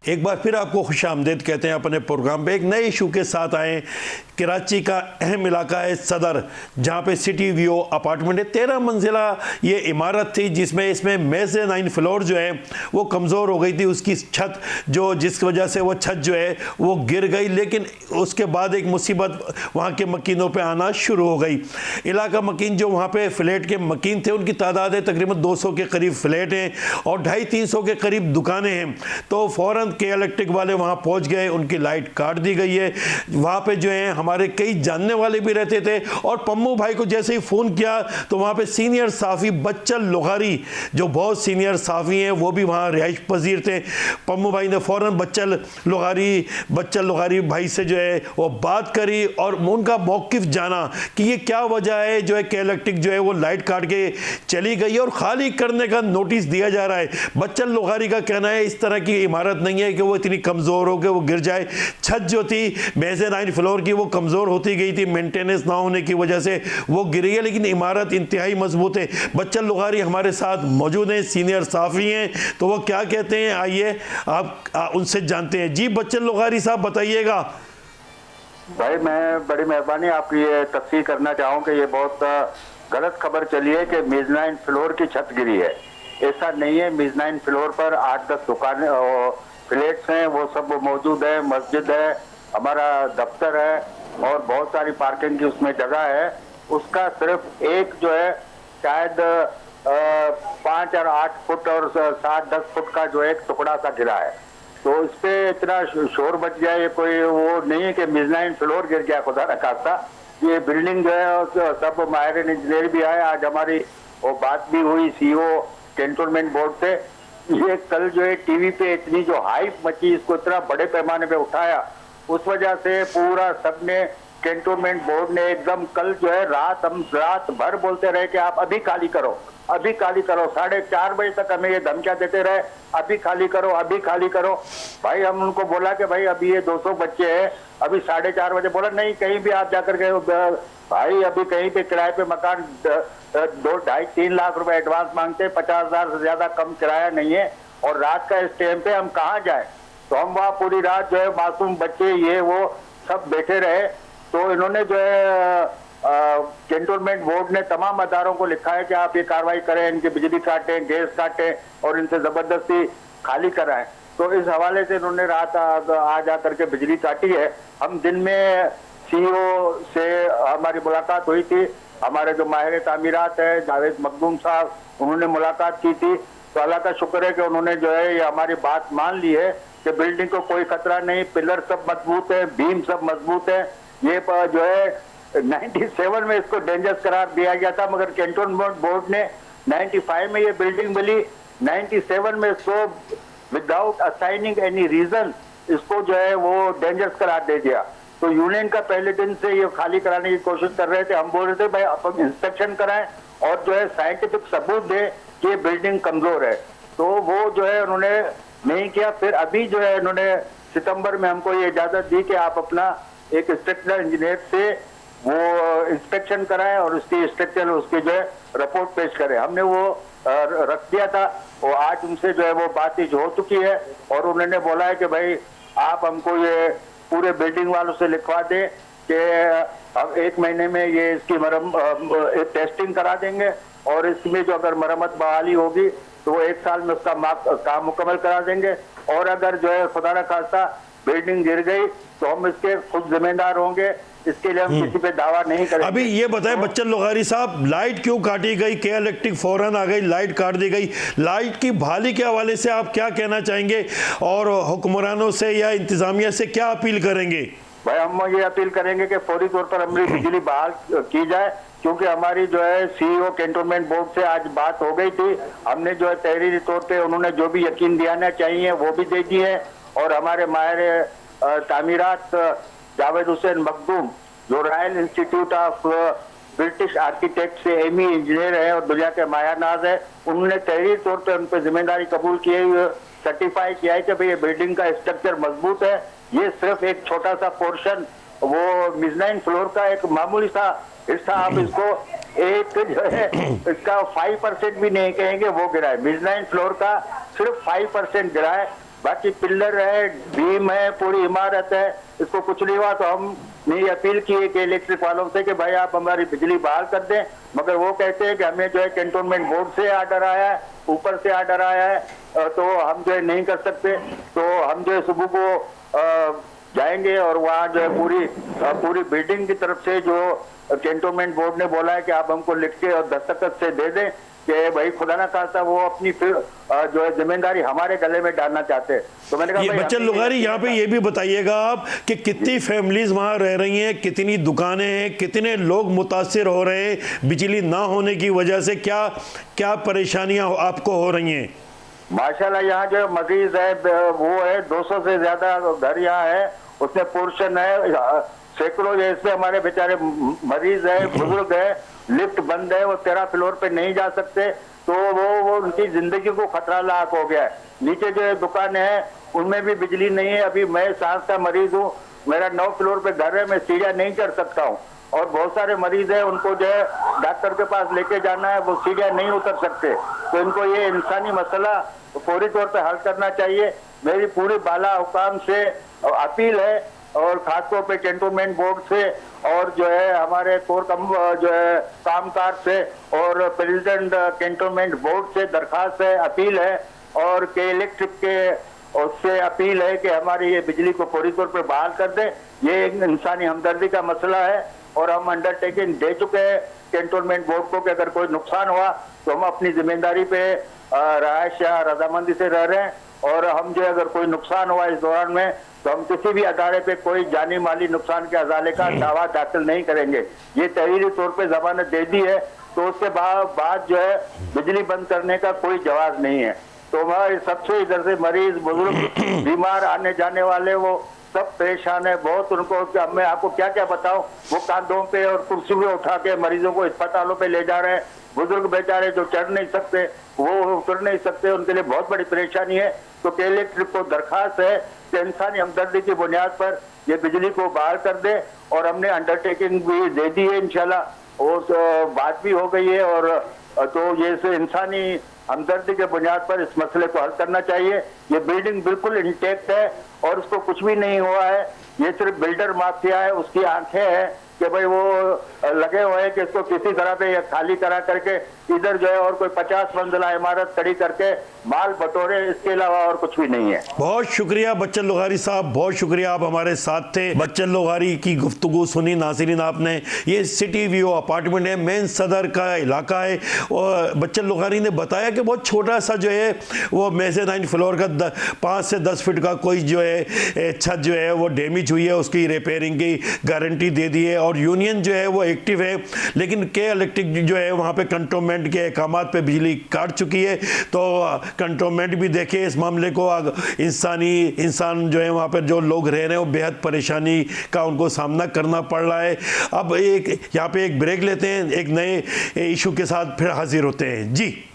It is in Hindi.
एक बार फिर आपको खुशामदीद कहते हैं अपने प्रोग्राम पे। एक नए इशू के साथ आए। कराची का अहम इलाका है सदर, जहाँ पे सिटी व्यू अपार्टमेंट है। 13 मंजिला ये इमारत थी जिसमें मेज़ानाइन फ्लोर जो है वो कमज़ोर हो गई थी, उसकी छत जिस वजह से वो छत जो है वो गिर गई। लेकिन उसके बाद एक मुसीबत वहाँ के मकीनों पर आना शुरू हो गई। इलाका मकीन जो वहाँ पर फ्लैट के मकीन थे उनकी तादाद है तकरीबन 200 के करीब फ्लैट हैं और 250-300 के करीब दुकानें हैं। तो फ़ौरन के इलेक्ट्रिक वाले वहां पहुंच गए, उनकी लाइट काट दी गई है। वहां पे जो है हमारे कई जानने वाले भी रहते थे और पम्मू भाई को जैसे ही फ़ोन किया तो वहां पे सीनियर साफ़ी बच्चल लुगारी, जो बहुत सीनियर साफ़ी हैं, वो भी वहां रिहाइश पजीर थे। पम्मू भाई ने फ़ौरन बच्चल लुगारी भाई से जो है वो बात करी और उनका मौक़िफ़ जाना कि ये क्या वजह है जो है कि इलेक्ट्रिक जो है वो लाइट काट के चली गई और खाली करने का नोटिस दिया जा रहा है। बच्चल लुगारी का कहना है इस तरह की इमारत नहीं है कि वो इतनी कमज़ोर हो के वो गिर जाए। छत जो थी मेज़ानाइन फ्लोर की वो कमज़ोर होती गई थी, मेंटेनेंस ना होने की वजह से वो गिरी है, लेकिन इमारत इंतहाई मजबूत है। बच्चल लुगारी हमारे साथ मौजूद हैं, सीनियर साफ़ी हैं, तो वो क्या कहते हैं आइए आप उनसे जानते हैं। जी बच्चल लुगारी साहब बताइएगा। भाई मैं बड़ी मेहरबानी आपकी ये तस्दीक करना चाहूँ कि ये बहुत गलत खबर चली है कि मेज़ानाइन फ्लोर की छत गिरी है। ऐसा नहीं है। मेज़ानाइन फ्लोर पर 8-10 दुकानें फ्लैट्स हैं, वो सब मौजूद है, मस्जिद है, हमारा दफ्तर है और बहुत सारी पार्किंग की उसमें जगह है। उसका सिर्फ एक जो है शायद 5 और 8 फुट और 7-10 फुट का जो एक टुकड़ा सा गिरा है। तो इस पे इतना शोर बच गया, ये कोई वो नहीं है कि मेज़ानाइन फ्लोर गिर गया, खुदा न खास्ता। ये बिल्डिंग जो है सब माहिर इंजीनियर भी आए, आज हमारी वो बात भी हुई CEO कैंटोनमेंट बोर्ड से। ये कल जो है टीवी पे इतनी जो हाइप मची, इसको इतना बड़े पैमाने पे उठाया, उस वजह से पूरा सबने कैंटोनमेंट बोर्ड ने एकदम कल जो है हम रात भर बोलते रहे कि आप अभी खाली करो, अभी खाली करो। 4:30 बजे तक हमें ये धमकियां देते रहे, अभी खाली करो, अभी खाली करो। भाई हम उनको बोला कि भाई अभी ये 200 बच्चे हैं, अभी 4:30 बजे बोला नहीं कहीं भी आप जाकर के भाई अभी कहीं पे किराए पे मकान 2-2.5-3 लाख रुपए एडवांस मांगते, 50,000 से ज्यादा कम किराया नहीं है और रात का इस टाइम पे हम कहाँ जाए। तो हम वहाँ पूरी रात जो है मासूम बच्चे ये वो सब बैठे रहे। तो इन्होंने जो है कैंटोनमेंट बोर्ड ने तमाम अदारों को लिखा है कि आप ये कार्रवाई करें, इनकी बिजली काटें, गैस काटें और इनसे जबरदस्ती खाली कराएं। तो इस हवाले से इन्होंने रात आज आकर के बिजली काटी है। हम दिन में CEO से हमारी मुलाकात हुई थी, हमारे जो माहिर तामीरात है जावेद मखदूम साहब, उन्होंने मुलाकात की थी। तो अल्लाह का शुक्र है कि उन्होंने जो है ये हमारी बात मान ली है कि बिल्डिंग को कोई खतरा नहीं, पिलर सब मजबूत है, बीम सब मजबूत है। ये जो है 97 में इसको डेंजरस करार दिया गया था, मगर कैंटोनमेंट बोर्ड ने 95 में ये बिल्डिंग मिली, 97 में इसको विदाउट असाइनिंग एनी रीजन इसको जो है वो डेंजरस करार दे दिया। तो यूनियन का पहले दिन से ये खाली कराने की कोशिश कर रहे थे। हम बोल रहे थे भाई आप इंस्पेक्शन कराएं और जो है साइंटिफिक सबूत दें कि बिल्डिंग कमजोर है। तो वो जो है उन्होंने नहीं किया। फिर अभी जो है इन्होंने सितंबर में हमको ये इजाजत दी कि आप अपना एक स्ट्रक्चरल इंजीनियर से वो इंस्पेक्शन कराएं और उसकी स्ट्रक्चरल उसकी जो है रिपोर्ट पेश करें। हमने वो रख दिया था, वो आज उनसे जो है वो बातचीत हो चुकी है और उन्होंने बोला है कि भाई आप हमको ये पूरे बिल्डिंग वालों से लिखवा दें कि अब 1 महीने में ये इसकी टेस्टिंग करा देंगे और इसमें जो अगर मरम्मत बहाली होगी तो वो 1 साल में उसका काम मुकम्मल करा देंगे। और अगर जो है खुदा न खास्ता बिल्डिंग गिर गई तो हम इसके खुद जिम्मेदार होंगे, इसके लिए हम किसी पे दावा नहीं करेंगे। अभी ये बताएं बच्चल लुगारी साहब, लाइट क्यों काटी गई? क्या इलेक्ट्रिक फौरन आ गई, लाइट काट दी गई? लाइट की बहाली के हवाले से आप क्या कहना चाहेंगे और हुक्मरानों से या इंतजामिया से क्या अपील करेंगे? भाई हम ये अपील करेंगे कि फौरी तौर पर हमारी बिजली बहाल की जाए, क्योंकि हमारी जो है CEO कैंटोनमेंट बोर्ड से आज बात हो गई थी। हमने जो है तहरीरी तौर पे उन्होंने जो भी यकीन दिलाना चाहिए वो भी दे दिए है और हमारे माहिर तामीरात जावेद हुसैन मखदूम जो royal institute of British architect से ME इंजीनियर है और दुनिया के मायानाज है, उन्होंने तहरीरी तौर पर उन पर जिम्मेदारी कबूल की है, सर्टिफाई किया है कि भाई ये बिल्डिंग का स्ट्रक्चर मजबूत है। ये सिर्फ एक छोटा सा पोर्शन वो मेज़ानाइन फ्लोर का एक मामूली सा हिस्सा, आप इसको एक जो है इसका 5% भी नहीं कहेंगे वो गिरा है। मेज़ानाइन फ्लोर का सिर्फ 5% गिरा है। बाकी पिल्लर है, बीम है, पूरी इमारत है, इसको कुछ नहीं हुआ। तो हम ने अपील की है कि इलेक्ट्रिक वालों से कि भाई आप हमारी बिजली बहाल कर दें, मगर वो कहते हैं कि हमें जो है कैंटोनमेंट बोर्ड से आर्डर आया है, ऊपर से आर्डर आया है, तो हम जो है नहीं कर सकते। तो हम जो है सुबह को जाएंगे और वहाँ जो है पूरी बिल्डिंग की तरफ से जो कैंटोनमेंट बोर्ड ने बोला है कि आप हमको लिख के और दस्तखत से दे दें कि भाई खुदा ना खास्ता वो अपनी फिर जो है जिम्मेदारी हमारे गले में डालना चाहते हैं। तो मैंने कहा ये बच्चन लोहारी, यहाँ पे ये भी बताइएगा आप कि कितनी फैमिलीज वहाँ रह रही हैं, कितनी दुकानें हैं, कितने लोग मुतासिर हो रहे हैं बिजली ना होने की वजह से, क्या क्या परेशानियां आपको हो रही हैं? माशाल्लाह यहाँ जो मरीज है वो है 200 से ज्यादा घर यहाँ है, उसमें पोर्शन है सैकड़ों, जैसे हमारे बेचारे मरीज है, बुजुर्ग है, लिफ्ट बंद है, वो 13 फ्लोर पे नहीं जा सकते, तो वो उनकी जिंदगी को खतरा लायक हो गया है। नीचे जो दुकानें हैं उनमें भी बिजली नहीं है। अभी मैं सांस का मरीज हूँ, मेरा 9 फ्लोर पे घर है, मैं सीढ़ियाँ नहीं चढ़ सकता हूँ, और बहुत सारे मरीज है उनको जो है डॉक्टर के पास लेके जाना है, वो सीढ़ियाँ नहीं उतर सकते। तो इनको ये इंसानी मसला फौरी तौर पे हल करना चाहिए। मेरी पूरी बाला हुकाम से अपील है, और खासतौर पे कैंटोनमेंट बोर्ड से, और जो है हमारे कोर जो है कामकाज से, और प्रेसिडेंट कैंटोनमेंट बोर्ड से दरखास्त है, अपील है, और के इलेक्ट्रिक के उससे अपील है कि हमारी ये बिजली को फौरी तौर पर बहाल कर दे। ये एक इंसानी हमदर्दी का मसला है, और हम अंडरटेकिंग दे चुके हैं कैंटोनमेंट बोर्ड को कि अगर कोई नुकसान हुआ तो हम अपनी जिम्मेदारी पे रहायश या रजामंदी से रह रहे हैं, और हम जो अगर कोई नुकसान हुआ इस दौरान में तो हम किसी भी अदारे पे कोई जानी माली नुकसान के हवाले का दावा दाखिल नहीं करेंगे। ये तहरीरी तौर पे जमानत दे दी है, तो उसके बाद जो है बिजली बंद करने का कोई जवाब नहीं है। तो हमारे सबसे इधर से मरीज, बुजुर्ग, बीमार आने जाने वाले वो सब परेशान है बहुत। उनको मैं आपको क्या क्या बताऊं, वो कांधों पे और कुर्सी में उठा के मरीजों को अस्पतालों पे ले जा रहे हैं। बुजुर्ग बेचारे जो चढ़ नहीं सकते, वो उतर नहीं सकते, उनके लिए बहुत बड़ी परेशानी है। तो के इलेक्ट्रिक को दरखास्त है कि इंसानी हमदर्दी की बुनियाद पर ये बिजली को बहाल कर दे, और हमने अंडरटेकिंग भी दे दी है इंशाल्लाह, और बात भी हो गई है। और तो ये से इंसानी हमदर्दी के बुनियाद पर इस मसले को हल करना चाहिए। ये बिल्डिंग बिल्कुल इंटैक्ट है और उसको कुछ भी नहीं हुआ है। ये सिर्फ बिल्डर माफिया है, उसकी आंखें हैं कि भाई वो लगे हुए हैं कि इसको किसी तरह पे ये खाली करा करके इधर जो है और कोई 50 मंजिला इमारत खड़ी करके माल बटोरे, इसके अलावा और कुछ भी नहीं है। बहुत शुक्रिया बच्चन लोहारी साहब, बहुत शुक्रिया, आप हमारे साथ थे। बच्चन लोहारी की गुफ्तगू सुनी नाज़रीन आपने। ये सिटी व्यू अपार्टमेंट है, मेन सदर का इलाका है, और बच्चन लोहारी ने बताया कि बहुत छोटा सा जो है वो मेज़ानाइन फ्लोर का 5 से 10 फीट का कोई जो है छत जो है वो डैमेज हुई है, उसकी रिपेयरिंग की गारंटी दे दी है, और यूनियन जो है वो एक्टिव है। लेकिन के इलेक्ट्रिक जो है वहाँ पे कंटोनमेंट के अहकामात पे बिजली काट चुकी है, तो कंटोनमेंट भी देखे इस मामले को। इंसान जो है वहाँ पर जो लोग रह रहे हैं वो बेहद परेशानी का उनको सामना करना पड़ रहा है। अब यहाँ पे एक ब्रेक लेते हैं, एक नए इशू के साथ फिर हाजिर होते हैं जी।